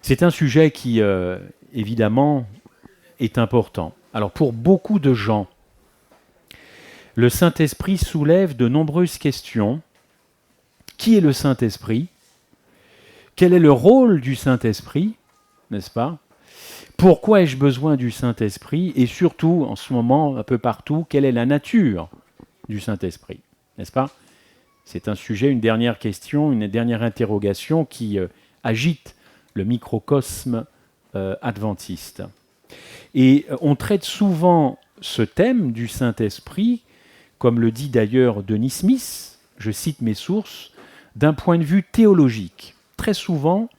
C'est un sujet qui, évidemment, est important. Alors, pour beaucoup de gens, le Saint-Esprit soulève de nombreuses questions. Qui est le Saint-Esprit ? Quel est le rôle du Saint-Esprit ? N'est-ce pas ? Pourquoi ai-je besoin du Saint-Esprit ? Et surtout, en ce moment, un peu partout, quelle est la nature du Saint-Esprit ? N'est-ce pas ? C'est un sujet, une dernière question, une dernière interrogation qui agite le microcosme adventiste. Et on traite souvent ce thème du Saint-Esprit, comme le dit d'ailleurs Denis Smith, je cite mes sources, d'un point de vue théologique. Très souvent,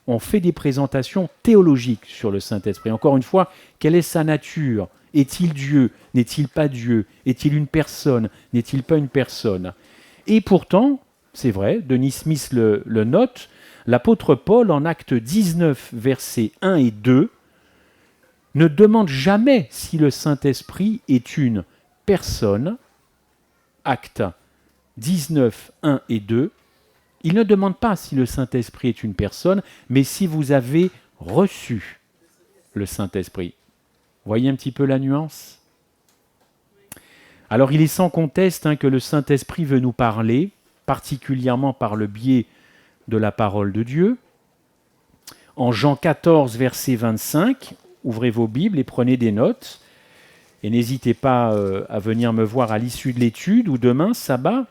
on fait des présentations théologiques sur le Saint-Esprit. Encore une fois, quelle est sa nature ? Est-il Dieu ? N'est-il pas Dieu ? Est-il une personne ? N'est-il pas une personne ? Et pourtant, c'est vrai, Denis Smith le note, l'apôtre Paul, en Actes 19, versets 1 et 2, ne demande jamais si le Saint-Esprit est une personne. Actes 19, 1 et 2. Il ne demande pas si le Saint-Esprit est une personne, mais si vous avez reçu le Saint-Esprit. Voyez un petit peu la nuance ? Alors il est sans conteste que le Saint-Esprit veut nous parler, particulièrement par le biais de la parole de Dieu. En Jean 14, verset 25, ouvrez vos Bibles et prenez des notes. Et n'hésitez pas à venir me voir à l'issue de l'étude ou demain, sabbat.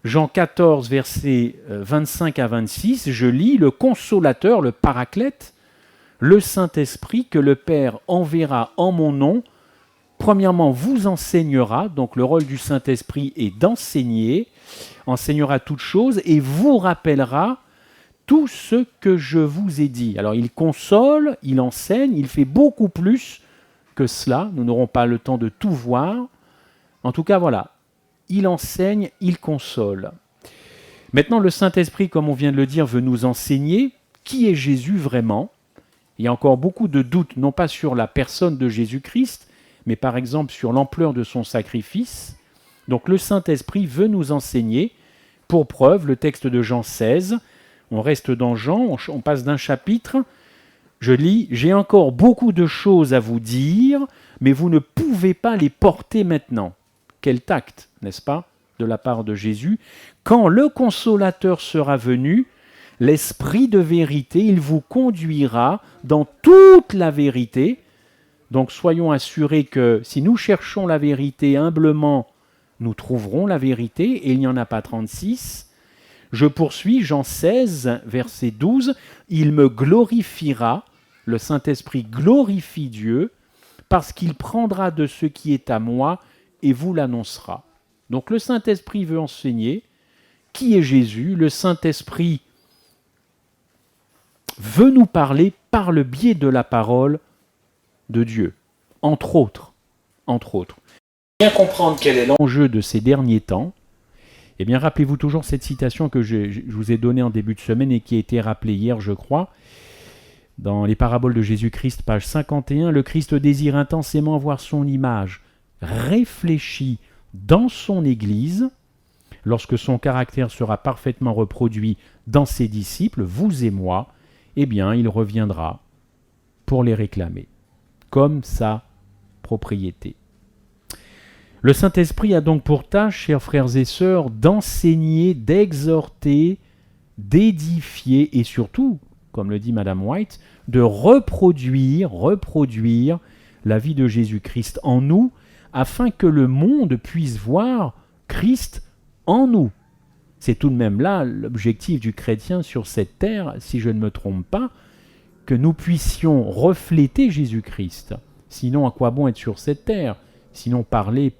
Jean 14, versets 25 à 26, je lis « Le consolateur, le paraclète, le Saint-Esprit que le Père enverra en mon nom, premièrement vous enseignera », donc le rôle du Saint-Esprit est d'enseigner, enseignera toutes choses et vous rappellera tout ce que je vous ai dit. Alors il console, il enseigne, il fait beaucoup plus que cela, nous n'aurons pas le temps de tout voir. En tout cas, voilà. Il enseigne, il console. Maintenant, le Saint-Esprit, comme on vient de le dire, veut nous enseigner qui est Jésus vraiment. Il y a encore beaucoup de doutes, non pas sur la personne de Jésus-Christ, mais par exemple sur l'ampleur de son sacrifice. Donc le Saint-Esprit veut nous enseigner. Pour preuve, le texte de Jean 16, on reste dans Jean, on passe d'un chapitre. Je lis « J'ai encore beaucoup de choses à vous dire, mais vous ne pouvez pas les porter maintenant. » Quel tact, n'est-ce pas, de la part de Jésus. Quand le Consolateur sera venu, l'Esprit de vérité, il vous conduira dans toute la vérité. Donc soyons assurés que si nous cherchons la vérité humblement, nous trouverons la vérité, et il n'y en a pas 36. Je poursuis, Jean 16, verset 12. Il me glorifiera, le Saint-Esprit glorifie Dieu, parce qu'il prendra de ce qui est à moi et vous l'annoncera. Donc le Saint-Esprit veut enseigner qui est Jésus. Le Saint-Esprit veut nous parler par le biais de la parole de Dieu, entre autres. Bien comprendre quel est l'enjeu de ces derniers temps. Eh bien, rappelez-vous toujours cette citation que je vous ai donnée en début de semaine et qui a été rappelée hier, je crois, dans les paraboles de Jésus-Christ, page 51. Le Christ désire intensément voir son image réfléchie dans son Église. Lorsque son caractère sera parfaitement reproduit dans ses disciples, vous et moi, eh bien, il reviendra pour les réclamer, comme sa propriété. Le Saint-Esprit a donc pour tâche, chers frères et sœurs, d'enseigner, d'exhorter, d'édifier et surtout, comme le dit Madame White, de reproduire la vie de Jésus-Christ en nous, afin que le monde puisse voir Christ en nous. C'est tout de même là l'objectif du chrétien sur cette terre, si je ne me trompe pas, que nous puissions refléter Jésus-Christ. Sinon, à quoi bon être sur cette terre ? Sinon, parler.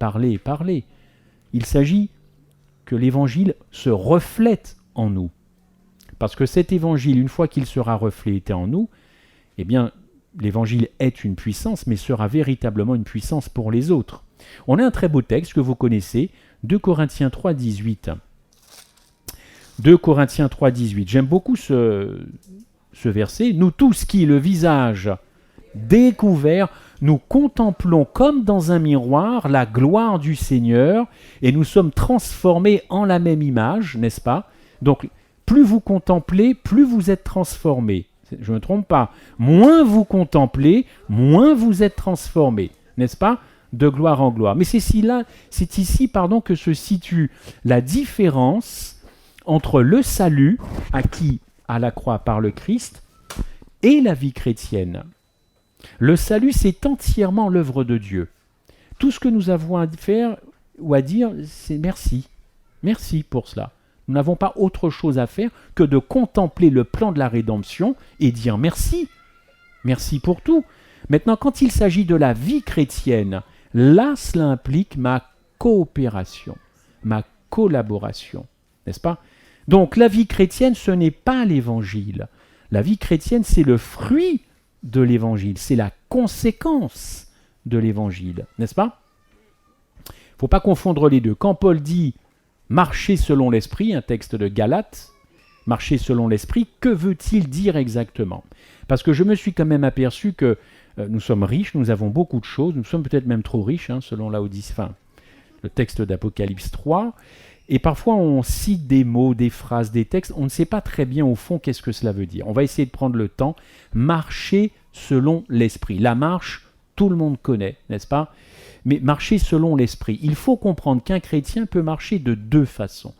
Il s'agit que l'Évangile se reflète en nous. Parce que cet Évangile, une fois qu'il sera reflété en nous, eh bien, l'Évangile est une puissance, mais sera véritablement une puissance pour les autres. On a un très beau texte que vous connaissez, 2 Corinthiens 3, 18. 2 Corinthiens 3, 18. J'aime beaucoup ce verset. Nous tous qui, le visage découvert, nous contemplons comme dans un miroir la gloire du Seigneur et nous sommes transformés en la même image, n'est-ce pas ? Donc, plus vous contemplez, plus vous êtes transformés. Je ne me trompe pas. Moins vous contemplez, moins vous êtes transformés, n'est-ce pas? De gloire en gloire. Mais c'est ici que se situe la différence entre le salut, acquis à la croix par le Christ, et la vie chrétienne. Le salut, c'est entièrement l'œuvre de Dieu. Tout ce que nous avons à faire ou à dire, c'est merci. Merci pour cela. Nous n'avons pas autre chose à faire que de contempler le plan de la rédemption et dire merci. Merci pour tout. Maintenant, quand il s'agit de la vie chrétienne, là, cela implique ma coopération, ma collaboration, n'est-ce pas? Donc, la vie chrétienne, ce n'est pas l'évangile. La vie chrétienne, c'est le fruit de l'évangile, c'est la conséquence de l'évangile, n'est-ce pas? Il ne faut pas confondre les deux. Quand Paul dit « marcher selon l'esprit », un texte de Galates, « marcher selon l'esprit », que veut-il dire exactement? Parce que je me suis quand même aperçu que nous sommes riches, nous avons beaucoup de choses, nous sommes peut-être même trop riches, selon le texte d'Apocalypse 3, et parfois on cite des mots, des phrases, des textes, on ne sait pas très bien au fond qu'est-ce que cela veut dire. On va essayer de prendre le temps. Marcher selon l'esprit. La marche, tout le monde connaît, n'est-ce pas? Mais marcher selon l'esprit. Il faut comprendre qu'un chrétien peut marcher de deux façons.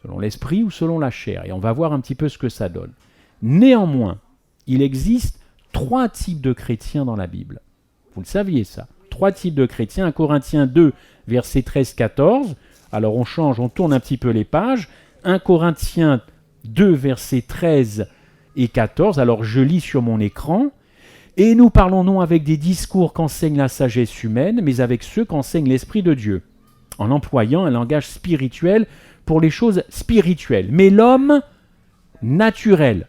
Selon l'esprit ou selon la chair. Et on va voir un petit peu ce que ça donne. Néanmoins, il existe 3 types de chrétiens dans la Bible. Vous le saviez ça. 3 types de chrétiens. 1 Corinthiens 2, versets 13-14. Alors on change, on tourne un petit peu les pages. 1 Corinthiens 2, versets 13 et 14. Alors je lis sur mon écran. Et nous parlons non avec des discours qu'enseigne la sagesse humaine, mais avec ceux qu'enseigne l'Esprit de Dieu, en employant un langage spirituel pour les choses spirituelles. Mais l'homme naturel,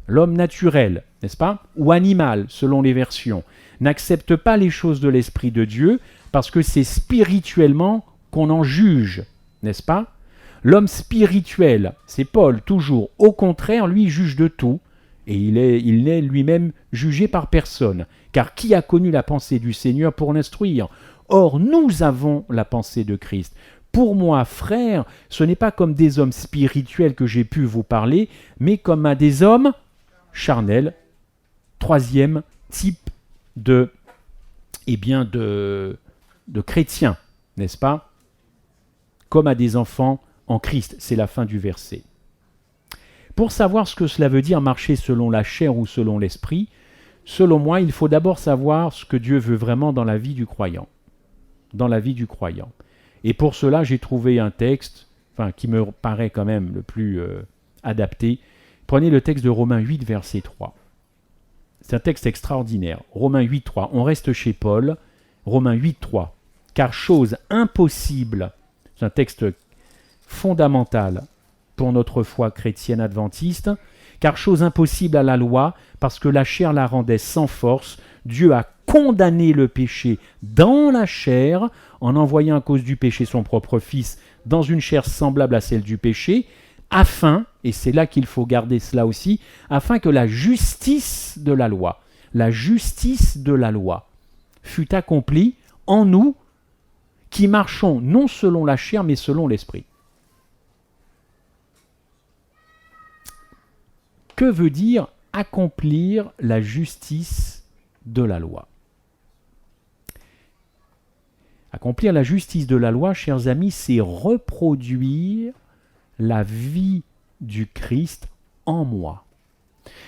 n'est-ce pas? Ou animal, selon les versions, n'accepte pas les choses de l'Esprit de Dieu parce que c'est spirituellement qu'on en juge, n'est-ce pas? L'homme spirituel, c'est Paul, toujours. Au contraire, lui juge de tout, et il n'est lui-même jugé par personne. Car qui a connu la pensée du Seigneur pour l'instruire? Or, nous avons la pensée de Christ. Pour moi, frères, ce n'est pas comme des hommes spirituels que j'ai pu vous parler, mais comme à des hommes charnels. 3e type de chrétiens, n'est-ce pas? Comme à des enfants en Christ. C'est la fin du verset. Pour savoir ce que cela veut dire marcher selon la chair ou selon l'esprit, selon moi, il faut d'abord savoir ce que Dieu veut vraiment dans la vie du croyant. Dans la vie du croyant. Et pour cela, j'ai trouvé un texte, qui me paraît quand même le plus adapté. Prenez le texte de Romains 8, verset 3. C'est un texte extraordinaire. Romains 8, 3. On reste chez Paul. Romains 8, 3. Car chose impossible, c'est un texte fondamental pour notre foi chrétienne adventiste, car chose impossible à la loi, parce que la chair la rendait sans force, Dieu a condamné le péché dans la chair, en envoyant à cause du péché son propre Fils dans une chair semblable à celle du péché, afin, et c'est là qu'il faut garder cela aussi, afin que la justice de la loi fût accomplie en nous, qui marchons non selon la chair, mais selon l'esprit. Que veut dire accomplir la justice de la loi? Accomplir la justice de la loi, chers amis, c'est reproduire la vie du Christ en moi.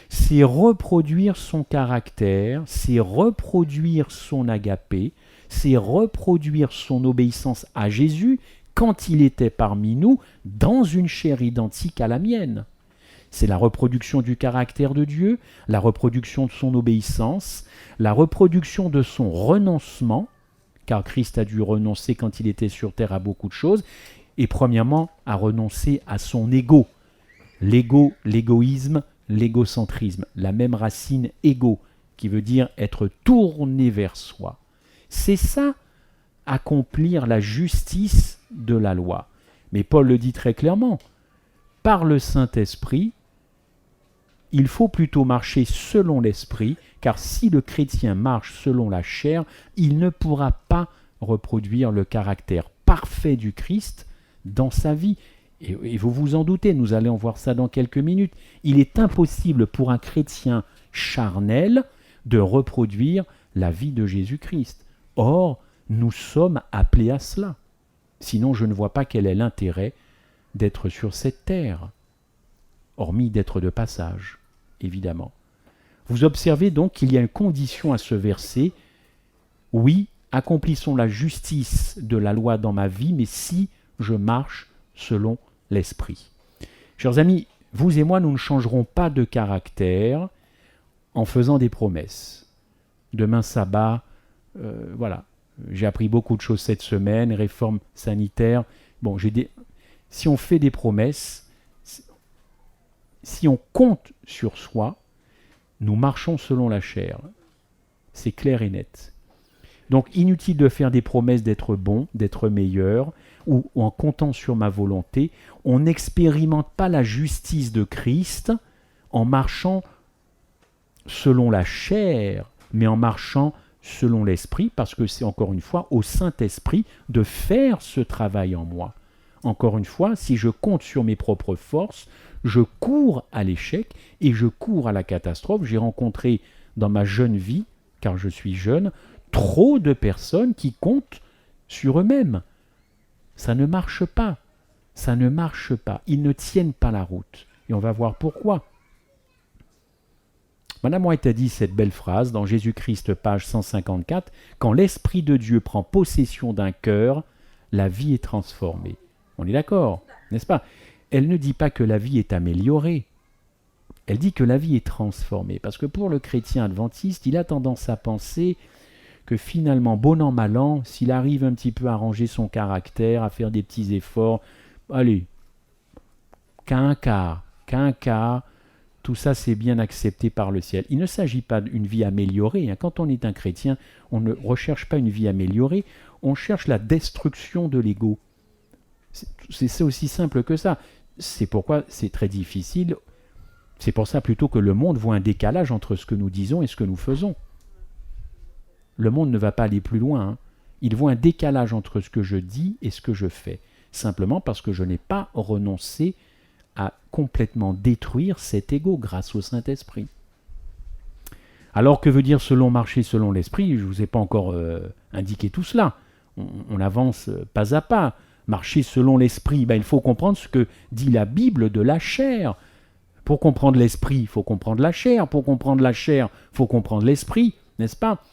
C'est reproduire son caractère, c'est reproduire son agapé, c'est reproduire son obéissance à Jésus quand il était parmi nous dans une chair identique à la mienne. C'est la reproduction du caractère de Dieu, la reproduction de son obéissance, la reproduction de son renoncement, car Christ a dû renoncer quand il était sur terre à beaucoup de choses, et premièrement à renoncer à son ego. L'ego, l'égoïsme, l'égocentrisme, la même racine égo, qui veut dire être tourné vers soi. C'est ça, accomplir la justice de la loi. Mais Paul le dit très clairement, par le Saint-Esprit, il faut plutôt marcher selon l'esprit, car si le chrétien marche selon la chair, il ne pourra pas reproduire le caractère parfait du Christ dans sa vie. Et vous vous en doutez, nous allons voir ça dans quelques minutes, il est impossible pour un chrétien charnel de reproduire la vie de Jésus-Christ. Or, nous sommes appelés à cela. Sinon, je ne vois pas quel est l'intérêt d'être sur cette terre, hormis d'être de passage, évidemment. Vous observez donc qu'il y a une condition à ce verset. Oui, accomplissons la justice de la loi dans ma vie, mais si je marche selon l'Esprit. Chers amis, vous et moi, nous ne changerons pas de caractère en faisant des promesses. Demain sabbat, voilà. J'ai appris beaucoup de choses cette semaine, réforme sanitaire. Bon, si on fait des promesses, si on compte sur soi, nous marchons selon la chair. C'est clair et net. Donc, inutile de faire des promesses d'être bon, d'être meilleur, ou en comptant sur ma volonté. On n'expérimente pas la justice de Christ en marchant selon la chair, mais en marchant selon l'Esprit, parce que c'est encore une fois au Saint-Esprit de faire ce travail en moi. Encore une fois, si je compte sur mes propres forces, je cours à l'échec et je cours à la catastrophe. J'ai rencontré dans ma jeune vie, car je suis jeune, trop de personnes qui comptent sur eux-mêmes. Ça ne marche pas. Ça ne marche pas. Ils ne tiennent pas la route. Et on va voir pourquoi. Madame White a dit cette belle phrase dans Jésus-Christ, page 154, « Quand l'Esprit de Dieu prend possession d'un cœur, la vie est transformée. » On est d'accord, n'est-ce pas? Elle ne dit pas que la vie est améliorée. Elle dit que la vie est transformée. Parce que pour le chrétien adventiste, il a tendance à penser que finalement, bon an, mal an, s'il arrive un petit peu à ranger son caractère, à faire des petits efforts, allez, qu'un quart, tout ça c'est bien accepté par le ciel. Il ne s'agit pas d'une vie améliorée. Quand on est un chrétien, on ne recherche pas une vie améliorée, on cherche la destruction de l'ego. C'est aussi simple que ça. C'est pourquoi c'est très difficile. C'est pour ça plutôt que le monde voit un décalage entre ce que nous disons et ce que nous faisons. Le monde ne va pas aller plus loin. Il voit un décalage entre ce que je dis et ce que je fais. Simplement parce que je n'ai pas renoncé à complètement détruire cet ego grâce au Saint-Esprit. Alors que veut dire marcher selon l'Esprit? Je ne vous ai pas encore indiqué tout cela. On avance pas à pas. Marcher selon l'Esprit, il faut comprendre ce que dit la Bible de la chair. Pour comprendre l'Esprit, il faut comprendre la chair. Pour comprendre la chair, il faut comprendre l'Esprit, n'est-ce pas?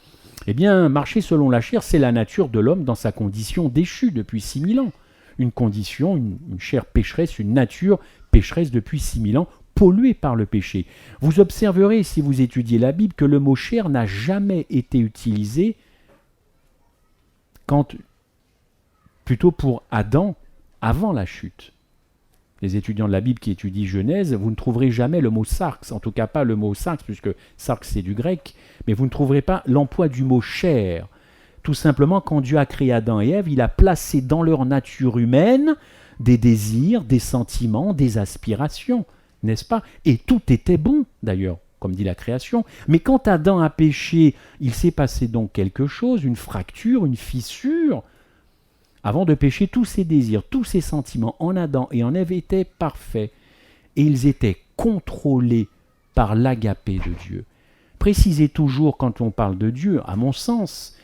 Eh bien, marcher selon la chair, c'est la nature de l'homme dans sa condition déchue depuis 6000 ans. Une condition, une chair pécheresse, une nature pécheresse depuis 6000 ans, polluée par le péché. Vous observerez, si vous étudiez la Bible, que le mot chair n'a jamais été utilisé plutôt pour Adam avant la chute. Les étudiants de la Bible qui étudient Genèse, vous ne trouverez jamais le mot sarx, en tout cas pas le mot sarx, puisque sarx c'est du grec, mais vous ne trouverez pas l'emploi du mot chair. Tout simplement, quand Dieu a créé Adam et Ève, il a placé dans leur nature humaine des désirs, des sentiments, des aspirations, n'est-ce pas? Et tout était bon, d'ailleurs, comme dit la création. Mais quand Adam a péché, il s'est passé donc quelque chose, une fracture, une fissure. Avant de pécher, tous ses désirs, tous ses sentiments en Adam et en Ève étaient parfaits. Et ils étaient contrôlés par l'agapé de Dieu. Précisez toujours, quand on parle de Dieu, à mon sens,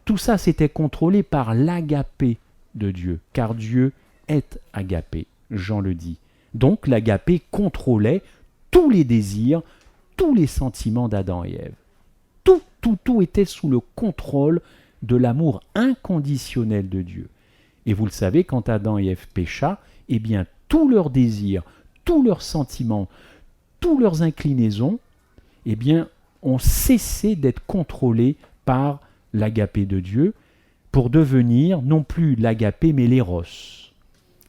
tout ça c'était contrôlé par l'agapé de Dieu, car Dieu est agapé, Jean le dit. Donc l'agapé contrôlait tous les désirs, tous les sentiments d'Adam et Ève. Tout était sous le contrôle de l'amour inconditionnel de Dieu. Et vous le savez, quand Adam et Ève pécha, eh bien tous leurs désirs, tous leurs sentiments, toutes leurs inclinaisons, eh bien ont cessé d'être contrôlés par l'agapé de Dieu pour devenir non plus l'agapé mais l'éros.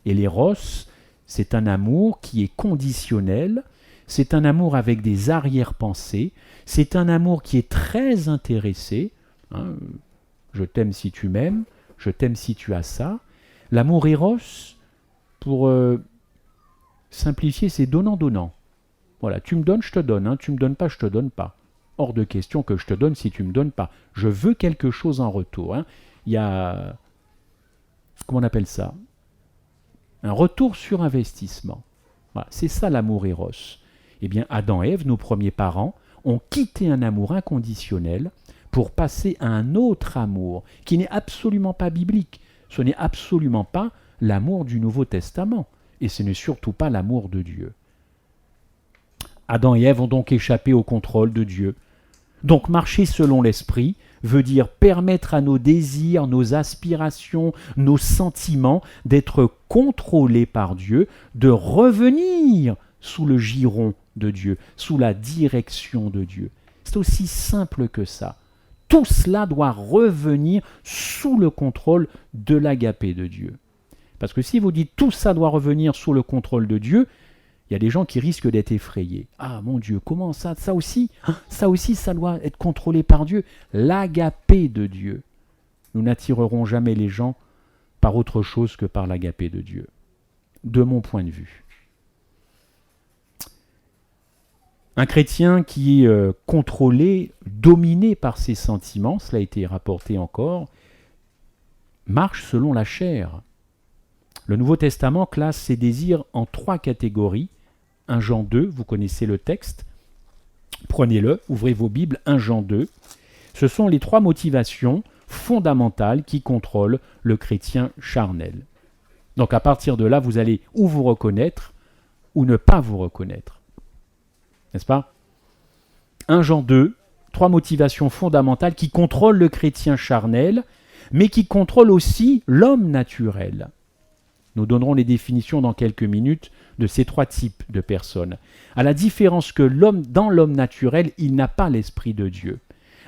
Et l'éros, c'est un amour qui est conditionnel, c'est un amour avec des arrière-pensées, c'est un amour qui est très intéressé. Je t'aime si tu m'aimes, je t'aime si tu as ça. L'amour éros, pour simplifier, c'est donnant-donnant. Voilà, tu me donnes, je te donne, tu me donnes pas, je te donne pas. Hors de question que je te donne si tu me donnes pas. Je veux quelque chose en retour. Il y a, comment on appelle ça? Un retour sur investissement. Voilà, c'est ça l'amour éros. Eh bien, Adam et Ève, nos premiers parents, ont quitté un amour inconditionnel pour passer à un autre amour qui n'est absolument pas biblique. Ce n'est absolument pas l'amour du Nouveau Testament. Et ce n'est surtout pas l'amour de Dieu. Adam et Ève ont donc échappé au contrôle de Dieu. Donc marcher selon l'esprit veut dire permettre à nos désirs, nos aspirations, nos sentiments d'être contrôlés par Dieu, de revenir sous le giron de Dieu, sous la direction de Dieu. C'est aussi simple que ça. Tout cela doit revenir sous le contrôle de l'agapé de Dieu. Parce que si vous dites tout ça doit revenir sous le contrôle de Dieu, il y a des gens qui risquent d'être effrayés. Ah mon Dieu, comment ça? Ça aussi, ça doit être contrôlé par Dieu. L'agapé de Dieu. Nous n'attirerons jamais les gens par autre chose que par l'agapé de Dieu. De mon point de vue. Un chrétien qui est contrôlé, dominé par ses sentiments, cela a été rapporté encore, marche selon la chair. Le Nouveau Testament classe ses désirs en 3 catégories. 1 Jean 2, vous connaissez le texte. Prenez-le, ouvrez vos Bibles, 1 Jean 2. Ce sont les 3 motivations fondamentales qui contrôlent le chrétien charnel. Donc à partir de là, vous allez ou vous reconnaître ou ne pas vous reconnaître. N'est-ce pas? 1 Jean 2, 3 motivations fondamentales qui contrôlent le chrétien charnel, mais qui contrôlent aussi l'homme naturel. Nous donnerons les définitions dans quelques minutes de ces 3 types de personnes. À la différence que dans l'homme naturel, il n'a pas l'Esprit de Dieu.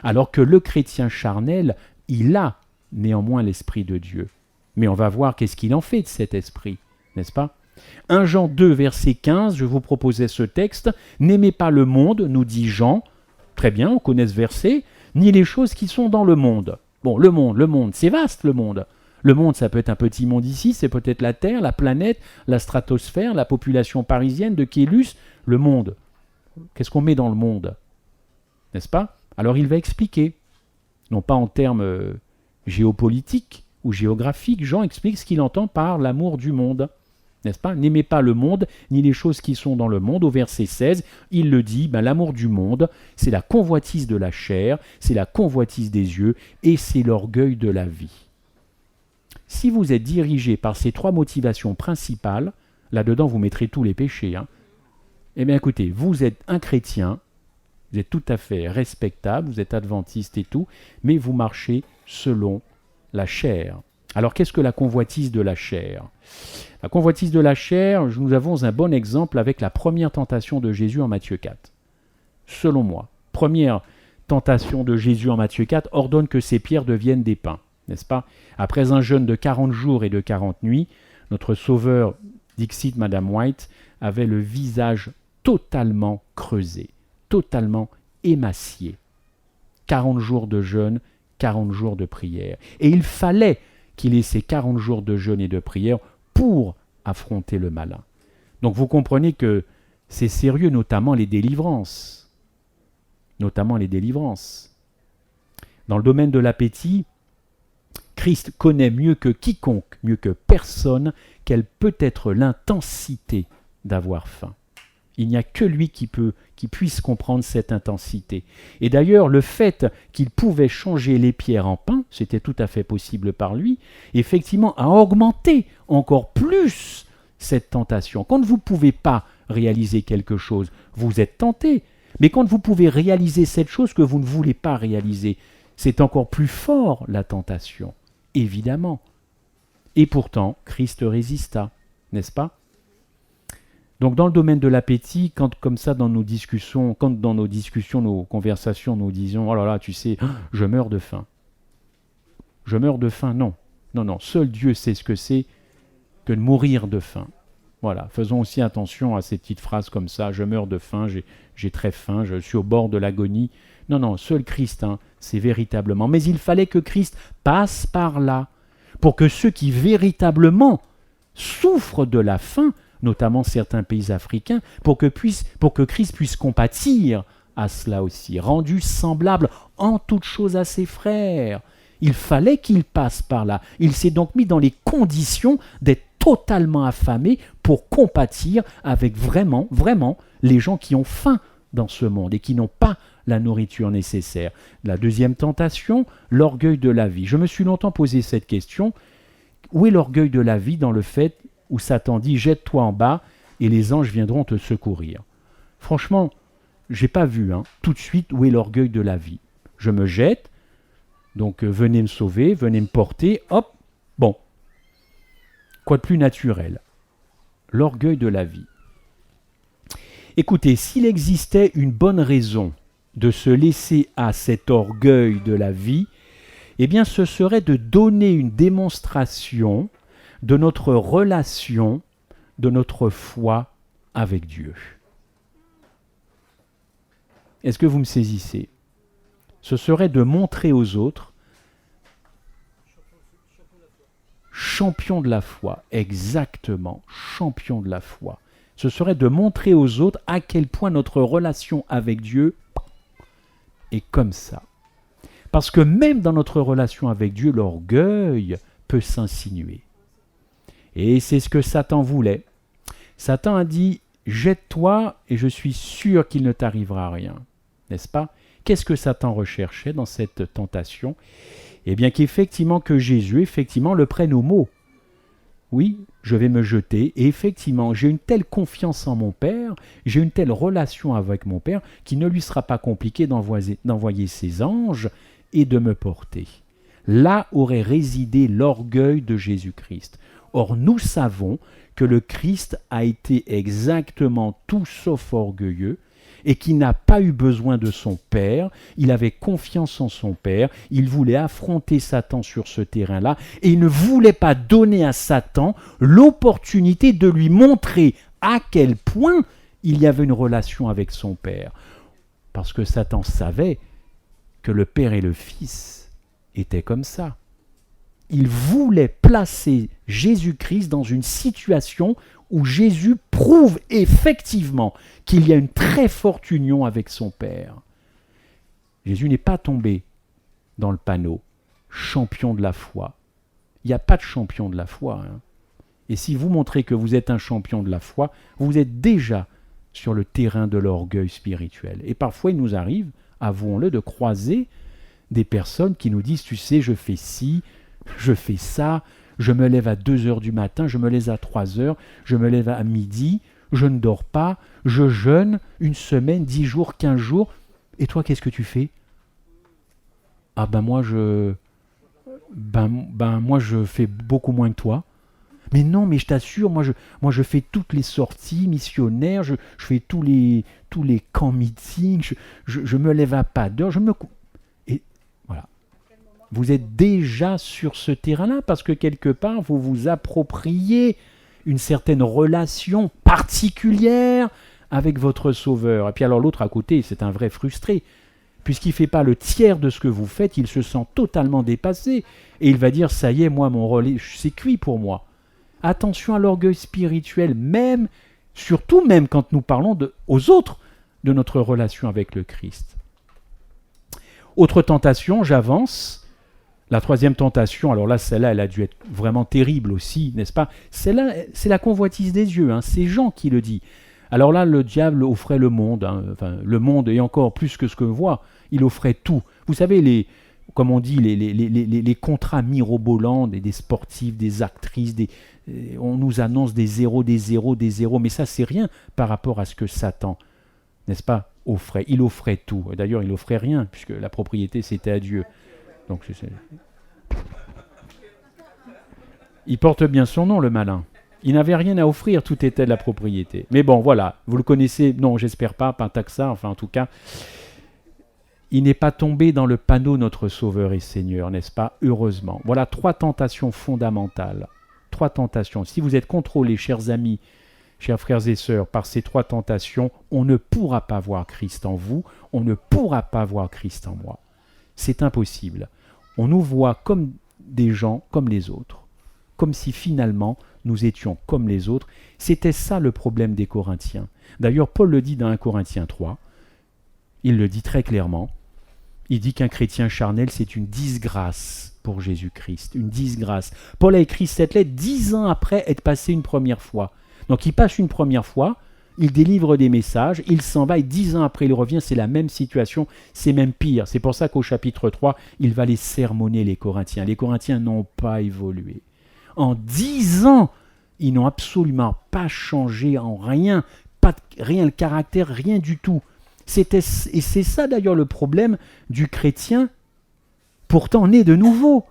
Alors que le chrétien charnel, il a néanmoins l'Esprit de Dieu. Mais on va voir qu'est-ce qu'il en fait de cet esprit, n'est-ce pas? 1 Jean 2, verset 15, je vous proposais ce texte. « N'aimez pas le monde, nous dit Jean. » Très bien, on connaît ce verset. « Ni les choses qui sont dans le monde. » Bon, le monde, c'est vaste le monde. Le monde, ça peut être un petit monde ici, c'est peut-être la Terre, la planète, la stratosphère, la population parisienne de Kélus, le monde. Qu'est-ce qu'on met dans le monde? N'est-ce pas? Alors il va expliquer, non pas en termes géopolitiques ou géographiques, Jean explique ce qu'il entend par l'amour du monde. N'est-ce pas? N'aimez pas le monde, ni les choses qui sont dans le monde. Au verset 16, il le dit, l'amour du monde, c'est la convoitise de la chair, c'est la convoitise des yeux, et c'est l'orgueil de la vie. Si vous êtes dirigé par ces 3 motivations principales, là-dedans vous mettrez tous les péchés, eh bien écoutez, vous êtes un chrétien, vous êtes tout à fait respectable, vous êtes adventiste et tout, mais vous marchez selon la chair. Alors qu'est-ce que la convoitise de la chair? La convoitise de la chair, nous avons un bon exemple avec la première tentation de Jésus en Matthieu 4. Selon moi, première tentation de Jésus en Matthieu 4 ordonne que ces pierres deviennent des pains. N'est-ce pas? Après un jeûne de 40 jours et de 40 nuits, notre Sauveur, dixit Madame White, avait le visage totalement creusé, totalement émacié. 40 jours de jeûne, 40 jours de prière. Et il fallait qu'il ait ces 40 jours de jeûne et de prière pour affronter le malin. Donc vous comprenez que c'est sérieux, notamment les délivrances. Notamment les délivrances. Dans le domaine de l'appétit, Christ connaît mieux que quiconque, mieux que personne, quelle peut être l'intensité d'avoir faim. Il n'y a que lui qui puisse comprendre cette intensité. Et d'ailleurs, le fait qu'il pouvait changer les pierres en pain, c'était tout à fait possible par lui, effectivement a augmenté encore plus cette tentation. Quand vous ne pouvez pas réaliser quelque chose, vous êtes tenté. Mais quand vous pouvez réaliser cette chose que vous ne voulez pas réaliser, c'est encore plus fort la tentation. Évidemment. Et pourtant, Christ résista, n'est-ce pas? Donc dans le domaine de l'appétit, quand comme ça dans nos discussions, nos conversations, nous disions « Oh là là, tu sais, je meurs de faim. » Je meurs de faim, non. Non, seul Dieu sait ce que c'est que de mourir de faim. Voilà, faisons aussi attention à ces petites phrases comme ça « Je meurs de faim, j'ai très faim, je suis au bord de l'agonie. » Non, seul Christ, c'est véritablement. Mais il fallait que Christ passe par là, pour que ceux qui véritablement souffrent de la faim, notamment certains pays africains, pour que Christ puisse compatir à cela aussi, rendu semblable en toutes choses à ses frères. Il fallait qu'il passe par là. Il s'est donc mis dans les conditions d'être totalement affamés pour compatir avec vraiment, vraiment les gens qui ont faim dans ce monde et qui n'ont pas la nourriture nécessaire. La deuxième tentation, l'orgueil de la vie. Je me suis longtemps posé cette question. Où est l'orgueil de la vie dans le fait où Satan dit « jette-toi en bas et les anges viendront te secourir ». Franchement, je n'ai pas vu tout de suite où est l'orgueil de la vie. Je me jette, donc venez me sauver, venez me porter, hop, bon. Quoi de plus naturel? L'orgueil de la vie. Écoutez, s'il existait une bonne raison de se laisser à cet orgueil de la vie, eh bien ce serait de donner une démonstration de notre relation, de notre foi avec Dieu. Est-ce que vous me saisissez? Ce serait de montrer aux autres, champion de la foi, exactement, champion de la foi. Ce serait de montrer aux autres à quel point notre relation avec Dieu est comme ça. Parce que même dans notre relation avec Dieu, l'orgueil peut s'insinuer. Et c'est ce que Satan voulait. Satan a dit « jette-toi et je suis sûr qu'il ne t'arrivera rien ». N'est-ce pas? Qu'est-ce que Satan recherchait dans cette tentation? Eh bien qu'effectivement que Jésus, le prenne au mot. Oui, je vais me jeter et effectivement, j'ai une telle confiance en mon Père, j'ai une telle relation avec mon Père qu'il ne lui sera pas compliqué d'envoyer ses anges et de me porter. Là aurait résidé l'orgueil de Jésus-Christ. Or, nous savons que le Christ a été exactement tout sauf orgueilleux et qu'il n'a pas eu besoin de son Père, il avait confiance en son Père, il voulait affronter Satan sur ce terrain-là et il ne voulait pas donner à Satan l'opportunité de lui montrer à quel point il y avait une relation avec son Père. Parce que Satan savait que le Père et le Fils étaient comme ça. Il voulait placer Jésus-Christ dans une situation où Jésus prouve effectivement qu'il y a une très forte union avec son Père. Jésus n'est pas tombé dans le panneau, champion de la foi. Il n'y a pas de champion de la foi. Et si vous montrez que vous êtes un champion de la foi, vous êtes déjà sur le terrain de l'orgueil spirituel. Et parfois, il nous arrive, avouons-le, de croiser des personnes qui nous disent « tu sais, je fais ci, je fais ça ». Je me lève à 2 heures du matin, je me lève à 3 heures, je me lève à midi, je ne dors pas, je jeûne 1 semaine, 10 jours, 15 jours. Et toi, qu'est-ce que tu fais? Ah moi je fais beaucoup moins que toi. Mais non, mais je t'assure, moi je fais toutes les sorties missionnaires, je fais tous les camps meetings, je me lève à pas d'heure, et voilà. Vous êtes déjà sur ce terrain-là parce que quelque part, vous vous appropriez une certaine relation particulière avec votre Sauveur. Et puis alors l'autre à côté, c'est un vrai frustré. Puisqu'il ne fait pas le tiers de ce que vous faites, il se sent totalement dépassé. Et il va dire, ça y est, moi, mon rôle, c'est cuit pour moi. Attention à l'orgueil spirituel, surtout même quand nous parlons aux autres de notre relation avec le Christ. Autre tentation, j'avance. La 3e tentation, alors là, celle-là, elle a dû être vraiment terrible aussi, n'est-ce pas? Celle-là, c'est la convoitise des yeux, c'est Jean qui le dit. Alors là, le diable offrait le monde, le monde et encore plus que ce que voit, il offrait tout. Vous savez, comme on dit, les contrats mirobolants des sportifs, des actrices, on nous annonce des zéros, mais ça, c'est rien par rapport à ce que Satan, n'est-ce pas, offrait. Il offrait tout. D'ailleurs, il offrait rien, puisque la propriété, c'était à Dieu. Donc, il porte bien son nom, le malin. Il n'avait rien à offrir, tout était de la propriété. Mais bon, voilà, vous le connaissez, non, j'espère pas tant que ça, enfin en tout cas, il n'est pas tombé dans le panneau notre Sauveur et Seigneur, n'est-ce pas? Heureusement. Voilà 3 tentations fondamentales. 3 tentations. Si vous êtes contrôlés, chers amis, chers frères et sœurs, par ces 3 tentations, on ne pourra pas voir Christ en vous, on ne pourra pas voir Christ en moi. C'est impossible. On nous voit comme des gens comme les autres, comme si finalement nous étions comme les autres. C'était ça le problème des Corinthiens. D'ailleurs, Paul le dit dans 1 Corinthiens 3, il le dit très clairement, Il dit qu'un chrétien charnel, c'est une disgrâce pour Jésus-Christ, une disgrâce. Paul a écrit cette lettre 10 ans après être passé une première fois. Donc il passe une première fois, il délivre des messages, il s'en va et 10 ans après il revient, c'est la même situation, c'est même pire. C'est pour ça qu'au chapitre 3, il va les sermonner les Corinthiens. Les Corinthiens n'ont pas évolué. En 10 ans, ils n'ont absolument pas changé en rien, rien le caractère, rien du tout. Et c'est ça d'ailleurs le problème du chrétien, pourtant né de nouveau,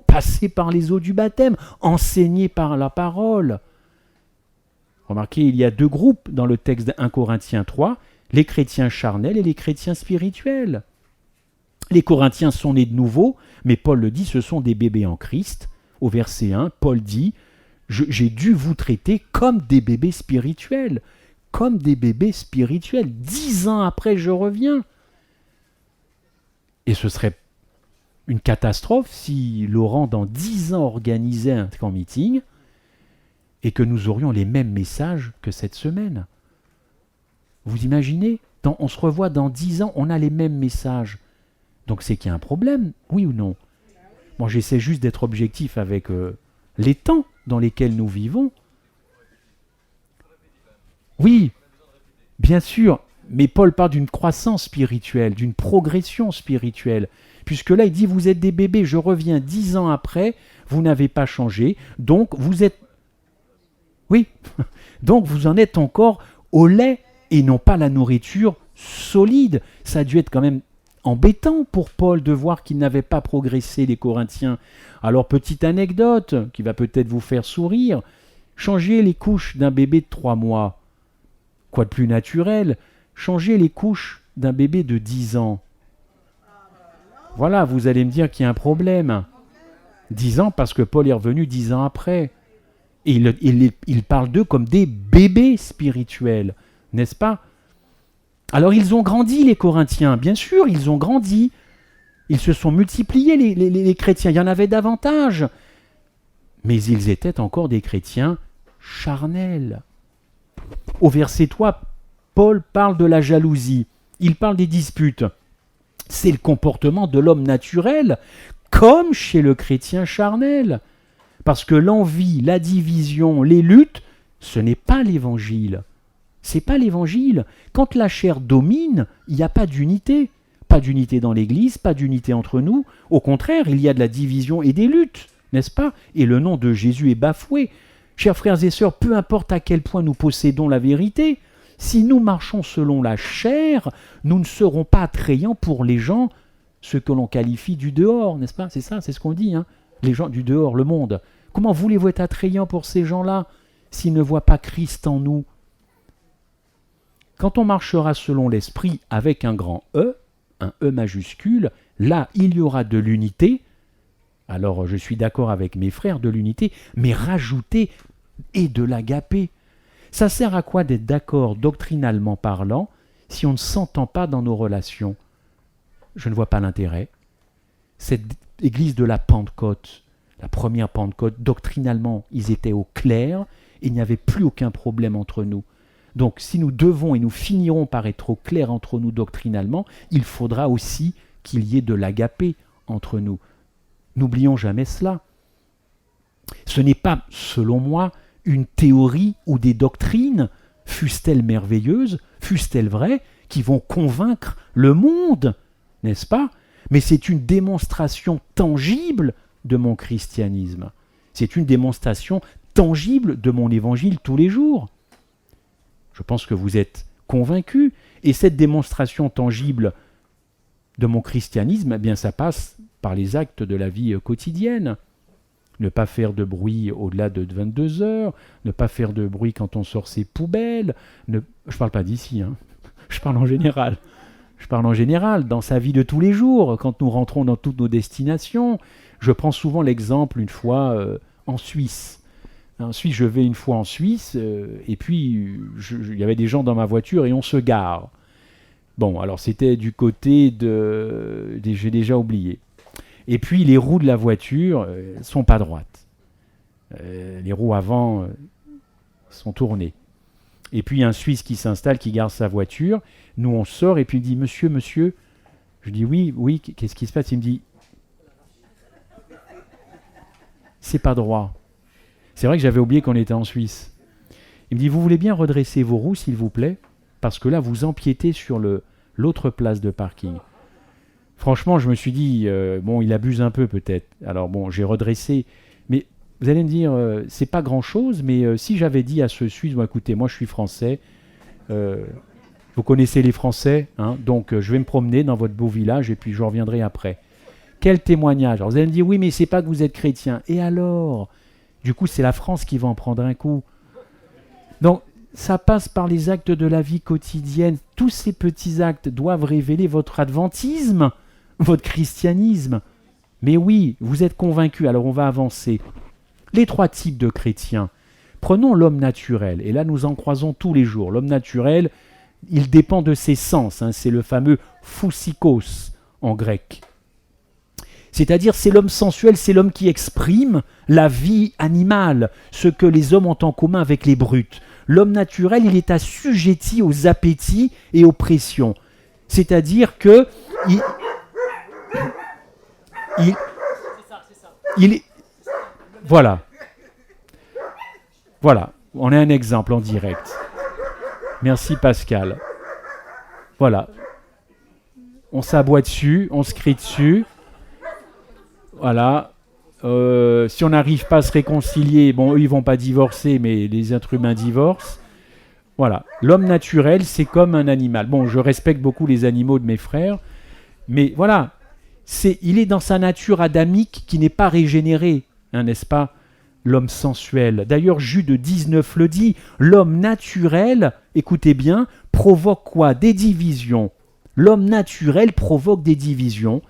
passé par les eaux du baptême, enseigné par la parole. Remarquez, il y a deux groupes dans le texte de 1 Corinthiens 3, les chrétiens charnels et les chrétiens spirituels. Les Corinthiens sont nés de nouveau, mais Paul le dit, ce sont des bébés en Christ. Au verset 1, Paul dit « J'ai dû vous traiter comme des bébés spirituels. » Comme des bébés spirituels. 10 ans après, je reviens. Et ce serait une catastrophe si Laurent, dans 10 ans, organisait un camp meeting et que nous aurions les mêmes messages que cette semaine. Vous imaginez ? On se revoit dans 10 ans, on a les mêmes messages. Donc c'est qu'il y a un problème, oui ou non ? Moi, j'essaie juste d'être objectif avec les temps dans lesquels nous vivons. Oui, bien sûr, mais Paul parle d'une croissance spirituelle, d'une progression spirituelle. Puisque là, il dit, vous êtes des bébés, je reviens 10 ans après, vous n'avez pas changé, donc vous êtes... Oui, donc vous en êtes encore au lait et non pas la nourriture solide. Ça a dû être quand même embêtant pour Paul de voir qu'il n'avait pas progressé, les Corinthiens. Alors, petite anecdote qui va peut-être vous faire sourire, changez les couches d'un bébé de 3 mois. Quoi de plus naturel ? Changer les couches d'un bébé de 10 ans. Voilà, vous allez me dire qu'il y a un problème. 10 ans parce que Paul est revenu 10 ans après. Et il parle d'eux comme des bébés spirituels, n'est-ce pas ? Alors ils ont grandi, les Corinthiens, bien sûr, ils ont grandi. Ils se sont multipliés, les chrétiens, il y en avait davantage. Mais ils étaient encore des chrétiens charnels. Au verset 3, Paul parle de la jalousie, il parle des disputes. C'est le comportement de l'homme naturel, comme chez le chrétien charnel. Parce que l'envie, la division, les luttes, ce n'est pas l'évangile. C'est pas l'évangile. Quand la chair domine, il n'y a pas d'unité. Pas d'unité dans l'Église, pas d'unité entre nous. Au contraire, il y a de la division et des luttes, n'est-ce pas ? Et le nom de Jésus est bafoué. Chers frères et sœurs, peu importe à quel point nous possédons la vérité, si nous marchons selon la chair, nous ne serons pas attrayants pour les gens, ce que l'on qualifie du dehors, n'est-ce pas ? C'est ça, c'est ce qu'on dit, hein ? Les gens du dehors, le monde. Comment voulez-vous être attrayants pour ces gens-là s'ils ne voient pas Christ en nous ? Quand on marchera selon l'esprit avec un grand E majuscule, là, il y aura de l'unité. Alors, je suis d'accord avec mes frères, de l'unité, mais rajouter et de l'agapé. Ça sert à quoi d'être d'accord doctrinalement parlant si on ne s'entend pas dans nos relations ? Je ne vois pas l'intérêt. Cette église de la Pentecôte, la première Pentecôte, doctrinalement, ils étaient au clair et il n'y avait plus aucun problème entre nous. Donc, si nous devons et nous finirons par être au clair entre nous doctrinalement, il faudra aussi qu'il y ait de l'agapé entre nous. N'oublions jamais cela. Ce n'est pas, selon moi, une théorie ou des doctrines, fussent-elles merveilleuses, fussent-elles vraies, qui vont convaincre le monde, n'est-ce pas ? Mais c'est une démonstration tangible de mon christianisme. C'est une démonstration tangible de mon évangile tous les jours. Je pense que vous êtes convaincus. Et cette démonstration tangible de mon christianisme, eh bien, ça passe par les actes de la vie quotidienne. Ne pas faire de bruit au-delà de 22 heures, ne pas faire de bruit quand on sort ses poubelles. Je ne parle pas d'ici, hein. Je parle en général. Je parle en général, dans sa vie de tous les jours, quand nous rentrons dans toutes nos destinations. Je prends souvent l'exemple une fois en Suisse. Ensuite, je vais une fois en Suisse, et puis il y avait des gens dans ma voiture et on se gare. Bon, alors c'était du côté j'ai déjà oublié. Et puis les roues de la voiture ne sont pas droites. Les roues avant sont tournées. Et puis un Suisse qui s'installe, qui garde sa voiture. Nous, on sort et puis il me dit « Monsieur, monsieur ». Je dis « Oui, oui, qu'est-ce qui se passe ?» Il me dit « C'est pas droit. » C'est vrai que j'avais oublié qu'on était en Suisse. Il me dit « Vous voulez bien redresser vos roues, s'il vous plaît ? Parce que là, vous empiétez sur l'autre place de parking. » Franchement, je me suis dit « Bon, il abuse un peu peut-être. » Alors bon, j'ai redressé. Mais vous allez me dire, c'est pas grand-chose, mais si j'avais dit à ce Suisse, bon, écoutez, moi je suis français, vous connaissez les Français, hein, donc je vais me promener dans votre beau village et puis je reviendrai après. Quel témoignage. Alors vous allez me dire, oui, mais c'est pas que vous êtes chrétien. Et alors? Du coup, c'est la France qui va en prendre un coup. Donc, ça passe par les actes de la vie quotidienne. Tous ces petits actes doivent révéler votre adventisme, votre christianisme. Mais oui, vous êtes convaincus, alors on va avancer. Les 3 types de chrétiens. Prenons l'homme naturel, et là nous en croisons tous les jours. L'homme naturel, il dépend de ses sens, hein, c'est le fameux physikos en grec. C'est-à-dire c'est l'homme sensuel, c'est l'homme qui exprime la vie animale, ce que les hommes ont en commun avec les brutes. L'homme naturel, il est assujetti aux appétits et aux pressions. C'est-à-dire que Voilà. Voilà. On a un exemple en direct. Merci Pascal. Voilà. On s'aboie dessus, on se crie dessus. Voilà. Si on n'arrive pas à se réconcilier, bon, eux, ils vont pas divorcer, mais les êtres humains divorcent. Voilà. L'homme naturel, c'est comme un animal. Bon, je respecte beaucoup les animaux de mes frères, mais voilà. Il est dans sa nature adamique qui n'est pas régénérée, hein, n'est-ce pas? L'homme sensuel. D'ailleurs, Jude 19 le dit, l'homme naturel, écoutez bien, provoque quoi? Des divisions. L'homme naturel provoque des divisions.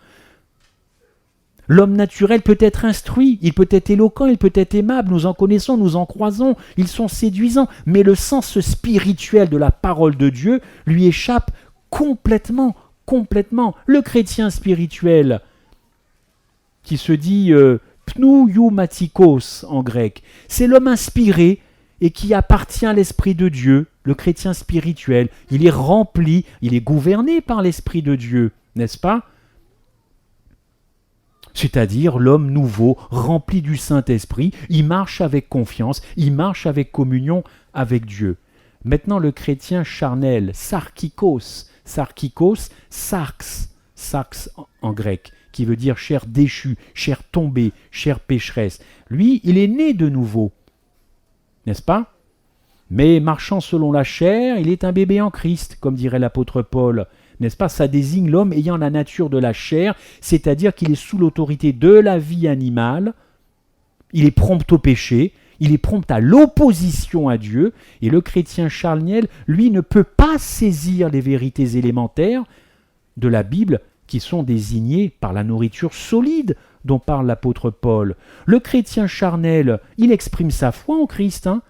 L'homme naturel peut être instruit, il peut être éloquent, il peut être aimable, nous en connaissons, nous en croisons, ils sont séduisants, mais le sens spirituel de la parole de Dieu lui échappe complètement. Le chrétien spirituel qui se dit pneumatikos en grec, c'est l'homme inspiré et qui appartient à l'Esprit de Dieu, le chrétien spirituel. Il est rempli, il est gouverné par l'Esprit de Dieu, n'est-ce pas? C'est-à-dire l'homme nouveau, rempli du Saint-Esprit, il marche avec confiance, il marche avec communion avec Dieu. Maintenant, le chrétien charnel, sarkikos, sarx en grec, qui veut dire chair déchue, chair tombée, chair pécheresse. Lui, il est né de nouveau, n'est-ce pas? Mais marchant selon la chair, il est un bébé en Christ, comme dirait l'apôtre Paul. N'est-ce pas? Ça désigne l'homme ayant la nature de la chair, c'est-à-dire qu'il est sous l'autorité de la vie animale, il est prompt au péché, il est prompt à l'opposition à Dieu, et le chrétien charnel, lui, ne peut pas saisir les vérités élémentaires de la Bible qui sont désignées par la nourriture solide dont parle l'apôtre Paul. Le chrétien charnel, il exprime sa foi en Christ, hein.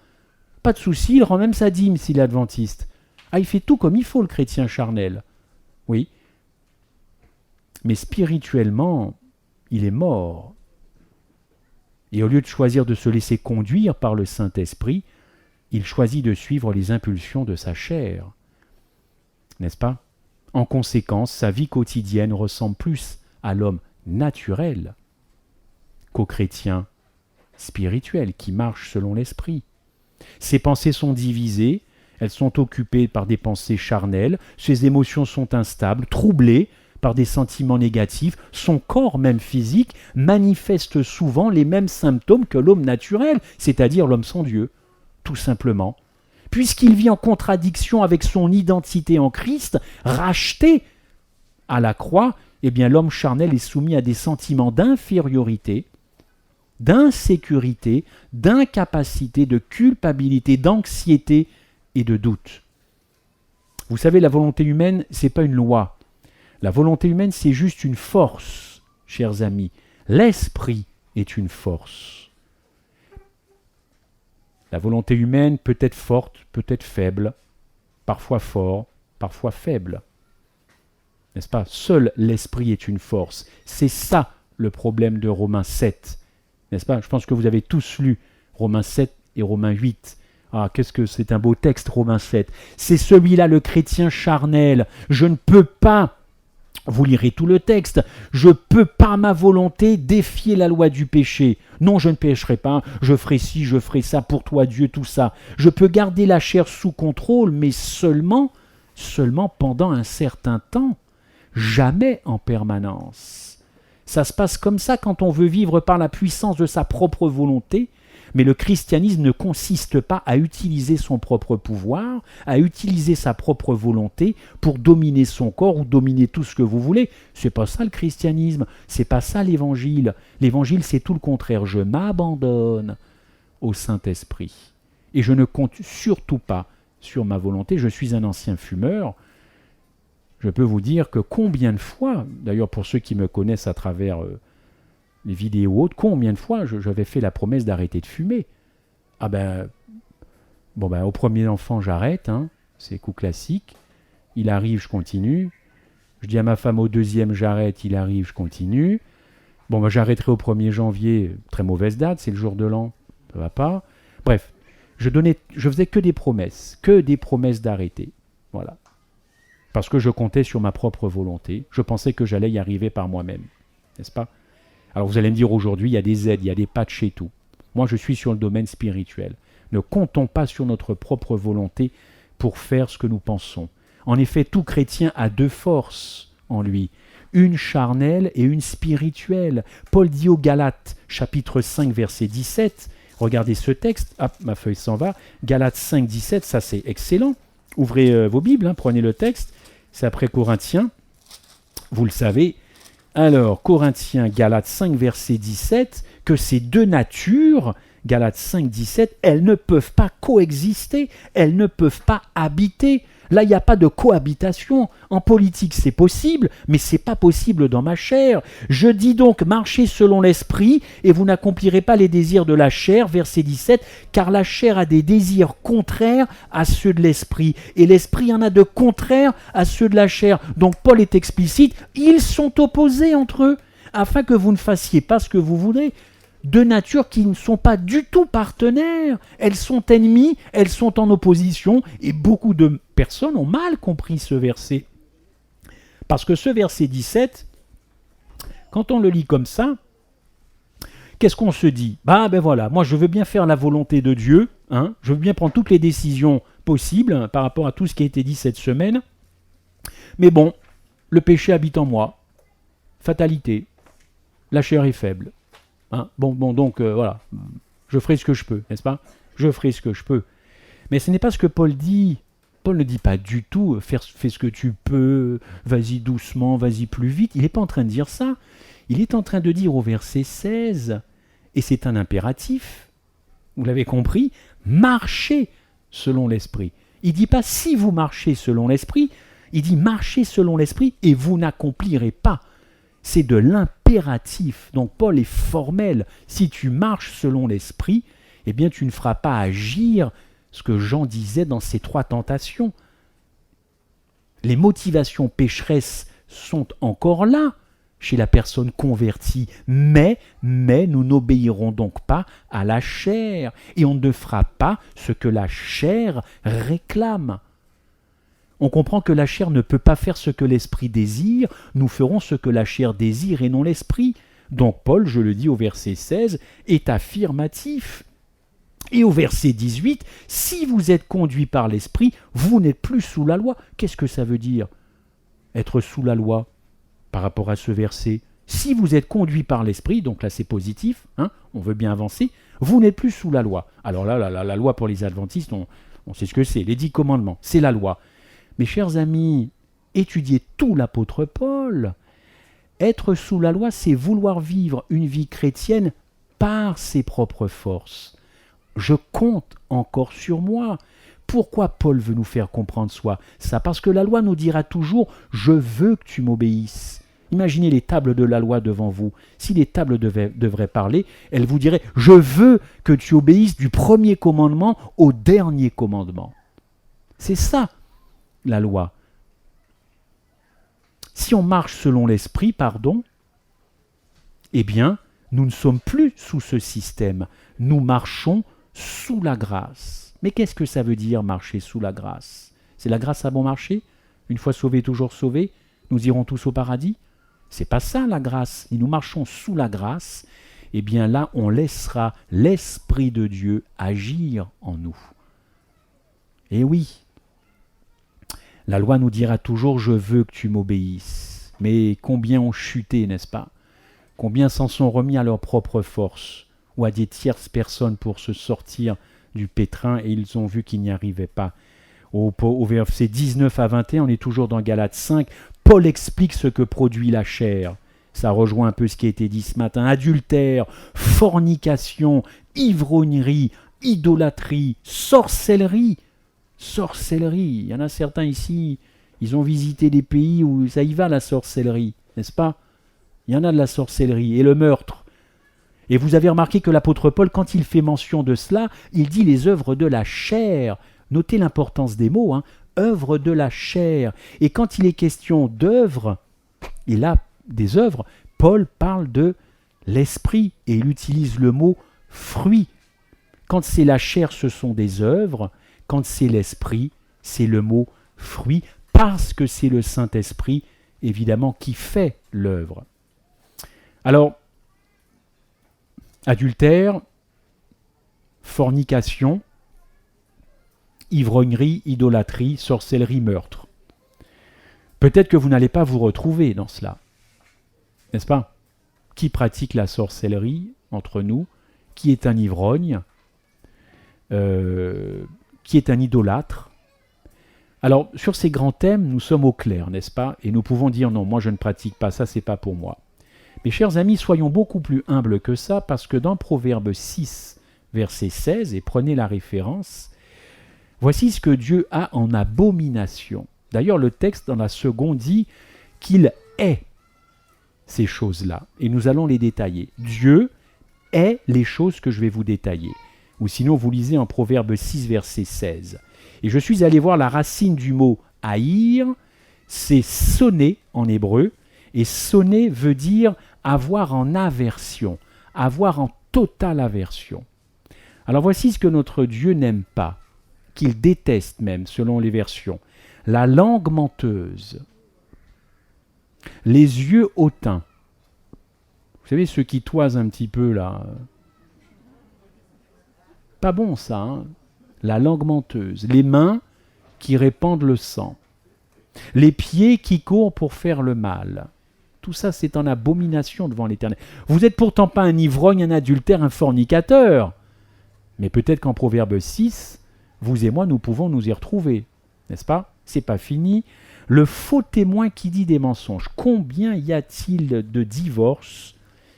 Pas de souci, il rend même sa dîme s'il est adventiste. Ah, il fait tout comme il faut, le chrétien charnel. Oui. Mais spirituellement, il est mort. Et au lieu de choisir de se laisser conduire par le Saint-Esprit, il choisit de suivre les impulsions de sa chair. N'est-ce pas? En conséquence, sa vie quotidienne ressemble plus à l'homme naturel qu'au chrétien spirituel qui marche selon l'Esprit. Ses pensées sont divisées, elles sont occupées par des pensées charnelles, ses émotions sont instables, troublées par des sentiments négatifs, son corps même physique manifeste souvent les mêmes symptômes que l'homme naturel, c'est-à-dire l'homme sans Dieu, tout simplement. Puisqu'il vit en contradiction avec son identité en Christ, racheté à la croix, eh bien l'homme charnel est soumis à des sentiments d'infériorité, d'insécurité, d'incapacité, de culpabilité, d'anxiété et de doute. Vous savez, la volonté humaine, ce n'est pas une loi. La volonté humaine, c'est juste une force, chers amis. L'esprit est une force. La volonté humaine peut être forte, peut être faible, parfois fort, parfois faible. N'est-ce pas? Seul l'esprit est une force. C'est ça le problème de Romains 7. N'est-ce pas? Je pense que vous avez tous lu Romains 7 et Romains 8. Ah, qu'est-ce que c'est un beau texte, Romains 7. C'est celui-là, le chrétien charnel. Je ne peux pas, vous lirez tout le texte, je ne peux par ma volonté défier la loi du péché. Non, je ne pécherai pas, je ferai ci, je ferai ça pour toi, Dieu, tout ça. Je peux garder la chair sous contrôle, mais seulement pendant un certain temps, jamais en permanence. Ça se passe comme ça quand on veut vivre par la puissance de sa propre volonté, mais le christianisme ne consiste pas à utiliser son propre pouvoir, à utiliser sa propre volonté pour dominer son corps ou dominer tout ce que vous voulez. C'est pas ça le christianisme, c'est pas ça l'évangile. L'évangile, c'est tout le contraire. Je m'abandonne au Saint-Esprit. Et je ne compte surtout pas sur ma volonté. Je suis un ancien fumeur. Je peux vous dire que combien de fois, d'ailleurs pour ceux qui me connaissent à travers les vidéos autres, combien de fois j'avais fait la promesse d'arrêter de fumer. Ah ben, au premier enfant j'arrête, hein, c'est coup classique. Il arrive, je continue. Je dis à ma femme au deuxième j'arrête, il arrive, je continue. J'arrêterai au 1er janvier, très mauvaise date, c'est le jour de l'an, ça va pas. Bref, je faisais que des promesses d'arrêter. Voilà. Parce que je comptais sur ma propre volonté. Je pensais que j'allais y arriver par moi-même. N'est-ce pas? Alors vous allez me dire aujourd'hui, il y a des aides, il y a des patchs et tout. Moi, je suis sur le domaine spirituel. Ne comptons pas sur notre propre volonté pour faire ce que nous pensons. En effet, tout chrétien a deux forces en lui, une charnelle et une spirituelle. Paul dit aux Galates, chapitre 5, verset 17, regardez ce texte, hop, ma feuille s'en va, Galates 5, 17, ça c'est excellent. Ouvrez vos Bibles, prenez le texte, c'est après Corinthiens, vous le savez. Alors, Corinthiens, Galates 5, verset 17, que ces deux natures, Galates 5, 17, elles ne peuvent pas coexister, elles ne peuvent pas habiter. Là, il n'y a pas de cohabitation. En politique, c'est possible, mais ce n'est pas possible dans ma chair. Je dis donc, marchez selon l'esprit, et vous n'accomplirez pas les désirs de la chair, verset 17, car la chair a des désirs contraires à ceux de l'esprit, et l'esprit en a de contraires à ceux de la chair. Donc Paul est explicite, ils sont opposés entre eux, afin que vous ne fassiez pas ce que vous voulez. Deux natures qui ne sont pas du tout partenaires. Elles sont ennemies, elles sont en opposition, et beaucoup de personnes ont mal compris ce verset. Parce que ce verset 17, quand on le lit comme ça, qu'est-ce qu'on se dit? Voilà, moi je veux bien faire la volonté de Dieu, je veux bien prendre toutes les décisions possibles par rapport à tout ce qui a été dit cette semaine, mais bon, le péché habite en moi, fatalité, la chair est faible. Donc voilà, je ferai ce que je peux, n'est-ce pas? Je ferai ce que je peux. Mais ce n'est pas ce que Paul dit. Paul ne dit pas du tout, fais ce que tu peux, vas-y doucement, vas-y plus vite. Il n'est pas en train de dire ça. Il est en train de dire au verset 16, et c'est un impératif, vous l'avez compris, marchez selon l'esprit. Il ne dit pas si vous marchez selon l'esprit, il dit marchez selon l'esprit et vous n'accomplirez pas. C'est de l'impératif. Donc Paul est formel. Si tu marches selon l'esprit, eh bien tu ne feras pas agir ce que Jean disait dans ces 3 tentations. Les motivations pécheresses sont encore là chez la personne convertie, mais nous n'obéirons donc pas à la chair et on ne fera pas ce que la chair réclame. On comprend que la chair ne peut pas faire ce que l'esprit désire, nous ferons ce que la chair désire et non l'esprit. Donc Paul, je le dis au verset 16, est affirmatif. Et au verset 18, si vous êtes conduit par l'esprit, vous n'êtes plus sous la loi. Qu'est-ce que ça veut dire, être sous la loi, par rapport à ce verset? Si vous êtes conduit par l'esprit, donc là c'est positif, on veut bien avancer, vous n'êtes plus sous la loi. Alors là, la loi pour les adventistes, on sait ce que c'est, les 10 commandements, c'est la loi. Mes chers amis, étudiez tout l'apôtre Paul. Être sous la loi, c'est vouloir vivre une vie chrétienne par ses propres forces. Je compte encore sur moi. Pourquoi Paul veut nous faire comprendre ça? Parce que la loi nous dira toujours « je veux que tu m'obéisses ». Imaginez les tables de la loi devant vous. Si les tables devraient parler, elles vous diraient « je veux que tu obéisses du premier commandement au dernier commandement ». C'est ça, la loi. Si on marche selon l'esprit, eh bien, nous ne sommes plus sous ce système. Nous marchons sous la grâce. Mais qu'est-ce que ça veut dire marcher sous la grâce? C'est la grâce à bon marché? Une fois sauvé, toujours sauvé? Nous irons tous au paradis? C'est pas ça la grâce. Si nous marchons sous la grâce, eh bien là, on laissera l'Esprit de Dieu agir en nous. Et oui, la loi nous dira toujours « je veux que tu m'obéisses ». Mais combien ont chuté, n'est-ce pas? Combien s'en sont remis à leur propre force ou à des tierces personnes pour se sortir du pétrin et ils ont vu qu'ils n'y arrivaient pas. Au verset 19 à 21, on est toujours dans Galates 5, Paul explique ce que produit la chair. Ça rejoint un peu ce qui a été dit ce matin. Adultère, fornication, ivrognerie, idolâtrie, sorcellerie. Sorcellerie. Il y en a certains ici, ils ont visité des pays où ça y va la sorcellerie, n'est-ce pas? Il y en a de la sorcellerie. Et le meurtre. Et vous avez remarqué que l'apôtre Paul, quand il fait mention de cela, il dit les œuvres de la chair. Notez l'importance des mots, hein, œuvres de la chair. Et quand il est question d'œuvres, il a des œuvres, Paul parle de l'esprit et il utilise le mot fruit. Quand c'est la chair, ce sont des œuvres. Quand c'est l'esprit, c'est le mot fruit, parce que c'est le Saint-Esprit, évidemment, qui fait l'œuvre. Alors, adultère, fornication, ivrognerie, idolâtrie, sorcellerie, meurtre. Peut-être que vous n'allez pas vous retrouver dans cela, n'est-ce pas? Qui pratique la sorcellerie entre nous? Qui est un ivrogne? Qui est un idolâtre? Alors, sur ces grands thèmes, nous sommes au clair, n'est-ce pas? Et nous pouvons dire non, moi je ne pratique pas ça, c'est pas pour moi. Mes chers amis, soyons beaucoup plus humbles que ça, parce que dans Proverbe 6, verset 16, et prenez la référence, voici ce que Dieu a en abomination. D'ailleurs, le texte dans la seconde dit qu'il hait ces choses-là, et nous allons les détailler. Dieu hait les choses que je vais vous détailler. Ou sinon, vous lisez en Proverbe 6, verset 16. Et je suis allé voir la racine du mot « haïr », c'est « sonner » en hébreu, et « sonner » veut dire avoir en aversion, avoir en totale aversion. Alors voici ce que notre Dieu n'aime pas, qu'il déteste même, selon les versions. La langue menteuse, les yeux hautains. Vous savez, ceux qui toisent un petit peu là. Pas bon ça, hein? La langue menteuse, les mains qui répandent le sang, les pieds qui courent pour faire le mal. Tout ça, c'est en abomination devant l'Éternel. Vous n'êtes pourtant pas un ivrogne, un adultère, un fornicateur. Mais peut-être qu'en Proverbe 6, vous et moi, nous pouvons nous y retrouver. N'est-ce pas? C'est pas fini. Le faux témoin qui dit des mensonges. Combien y a-t-il de divorces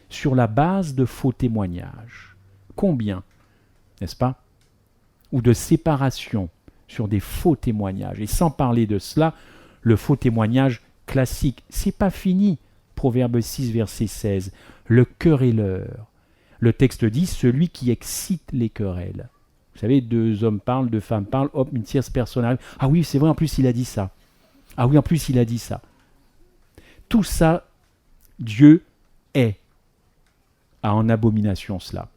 sur la base de faux témoignages? Combien? N'est-ce pas? Ou de séparation sur des faux témoignages. Et sans parler de cela, le faux témoignage classique, c'est pas fini. Proverbe 6, verset 16. Le querelleur. Le texte dit celui qui excite les querelles. Vous savez, deux hommes parlent, deux femmes parlent, hop, une tierce personne arrive. Ah oui, c'est vrai, en plus il a dit ça. Ah oui, en plus il a dit ça. Tout ça, Dieu a en abomination cela.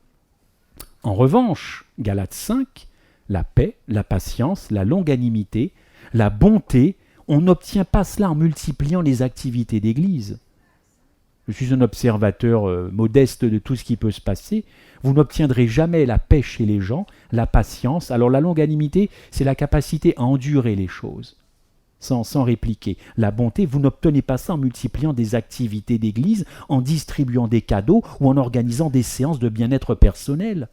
En revanche, Galates 5, la paix, la patience, la longanimité, la bonté, on n'obtient pas cela en multipliant les activités d'église. Je suis un observateur modeste de tout ce qui peut se passer. Vous n'obtiendrez jamais la paix chez les gens, la patience. Alors la longanimité, c'est la capacité à endurer les choses, sans répliquer. La bonté, vous n'obtenez pas ça en multipliant des activités d'église, en distribuant des cadeaux ou en organisant des séances de bien-être personnel.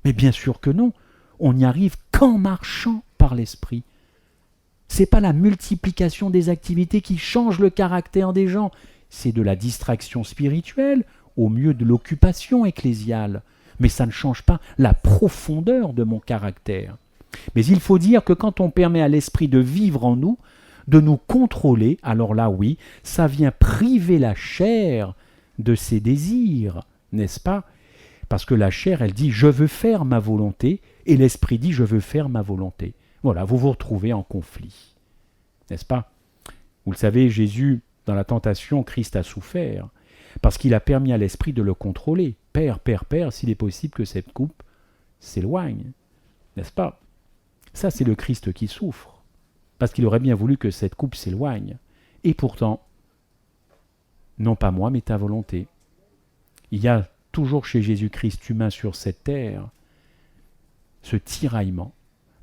Mais bien sûr que non. On n'y arrive qu'en marchant par l'esprit. Ce n'est pas la multiplication des activités qui change le caractère des gens. C'est de la distraction spirituelle au mieux de l'occupation ecclésiale. Mais ça ne change pas la profondeur de mon caractère. Mais il faut dire que quand on permet à l'esprit de vivre en nous, de nous contrôler, alors là oui, ça vient priver la chair de ses désirs, n'est-ce pas? Parce que la chair, elle dit « je veux faire ma volonté » et l'esprit dit « je veux faire ma volonté ». Voilà, vous vous retrouvez en conflit, n'est-ce pas? Vous le savez, Jésus, dans la tentation, Christ a souffert parce qu'il a permis à l'esprit de le contrôler. Père, Père, Père, s'il est possible que cette coupe s'éloigne, n'est-ce pas? Ça, c'est le Christ qui souffre, parce qu'il aurait bien voulu que cette coupe s'éloigne. Et pourtant, non pas moi, mais ta volonté. Il y a toujours chez Jésus-Christ humain sur cette terre ce tiraillement.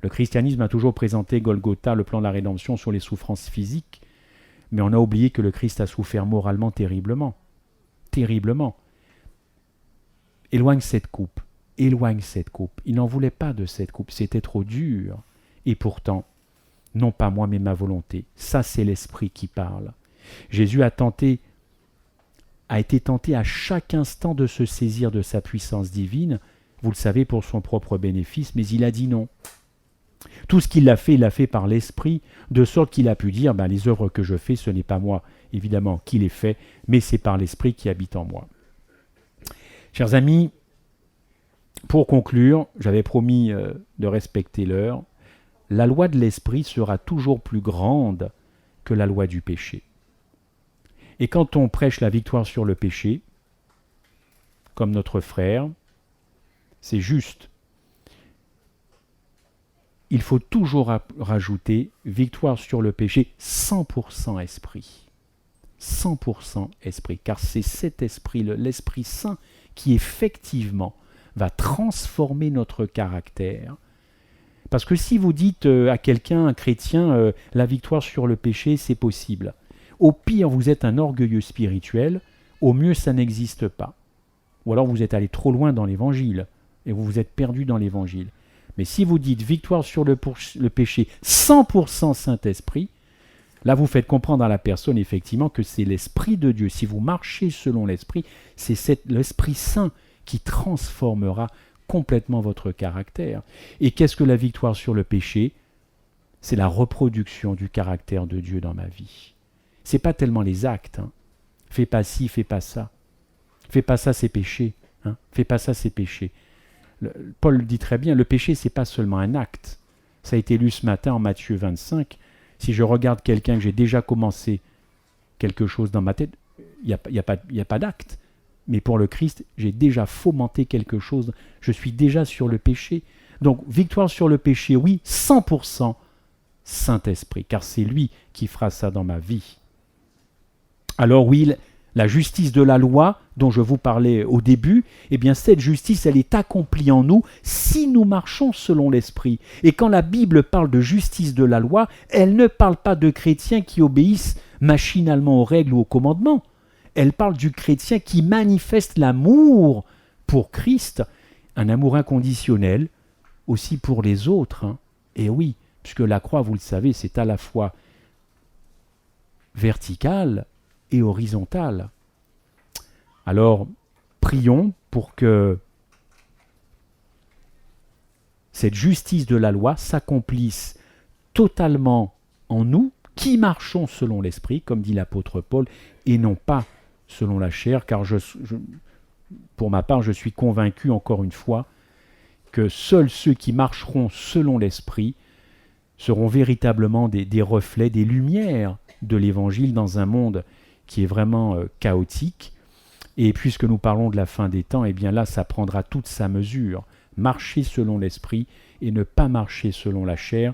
Le christianisme a toujours présenté Golgotha, le plan de la rédemption, sur les souffrances physiques, mais on a oublié que le Christ a souffert moralement terriblement. Terriblement. Éloigne cette coupe. Éloigne cette coupe. Il n'en voulait pas de cette coupe, c'était trop dur. Et pourtant, non pas moi, mais ma volonté. Ça, c'est l'Esprit qui parle. Jésus a été tenté à chaque instant de se saisir de sa puissance divine, vous le savez, pour son propre bénéfice, mais il a dit non. Tout ce qu'il a fait par l'Esprit, de sorte qu'il a pu dire, les œuvres que je fais, ce n'est pas moi, évidemment, qui les fait, mais c'est par l'Esprit qui habite en moi. Chers amis, pour conclure, j'avais promis de respecter l'heure, la loi de l'Esprit sera toujours plus grande que la loi du péché. Et quand on prêche la victoire sur le péché, comme notre frère, c'est juste. Il faut toujours rajouter victoire sur le péché, 100% esprit. 100% esprit, car c'est cet esprit, l'Esprit Saint, qui effectivement va transformer notre caractère. Parce que si vous dites à quelqu'un, un chrétien, la victoire sur le péché, c'est possible. Au pire, vous êtes un orgueilleux spirituel, au mieux, ça n'existe pas. Ou alors vous êtes allé trop loin dans l'Évangile, et vous vous êtes perdu dans l'Évangile. Mais si vous dites victoire sur le péché, 100% Saint-Esprit, là vous faites comprendre à la personne effectivement que c'est l'Esprit de Dieu. Si vous marchez selon l'Esprit, c'est l'Esprit Saint qui transformera complètement votre caractère. Et qu'est-ce que la victoire sur le péché? C'est la reproduction du caractère de Dieu dans ma vie. C'est pas tellement les actes. Fais pas ci, fais pas ça. Fais pas ça, c'est péché. Fais pas ça, c'est péché. Paul le dit très bien, le péché, c'est pas seulement un acte. Ça a été lu ce matin en Matthieu 25. Si je regarde quelqu'un que j'ai déjà commencé quelque chose dans ma tête, il n'y a pas d'acte. Mais pour le Christ, j'ai déjà fomenté quelque chose. Je suis déjà sur le péché. Donc, victoire sur le péché, oui, 100% Saint-Esprit, car c'est lui qui fera ça dans ma vie. Alors oui, la justice de la loi dont je vous parlais au début, eh bien cette justice, elle est accomplie en nous si nous marchons selon l'Esprit. Et quand la Bible parle de justice de la loi, elle ne parle pas de chrétiens qui obéissent machinalement aux règles ou aux commandements. Elle parle du chrétien qui manifeste l'amour pour Christ, un amour inconditionnel, aussi pour les autres. Et oui, puisque la croix, vous le savez, c'est à la fois verticale et horizontale. Alors, prions pour que cette justice de la loi s'accomplisse totalement en nous, qui marchons selon l'Esprit, comme dit l'apôtre Paul, et non pas selon la chair, car pour ma part, je suis convaincu, encore une fois, que seuls ceux qui marcheront selon l'Esprit seront véritablement des reflets, des lumières de l'Évangile dans un monde qui est vraiment chaotique. Et puisque nous parlons de la fin des temps, eh bien là, ça prendra toute sa mesure. Marcher selon l'Esprit et ne pas marcher selon la chair,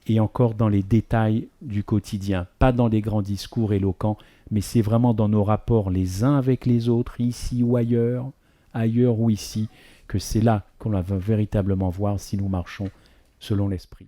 et encore dans les détails du quotidien, pas dans les grands discours éloquents, mais c'est vraiment dans nos rapports les uns avec les autres, ici ou ailleurs ou ici, que c'est là qu'on va véritablement voir si nous marchons selon l'Esprit.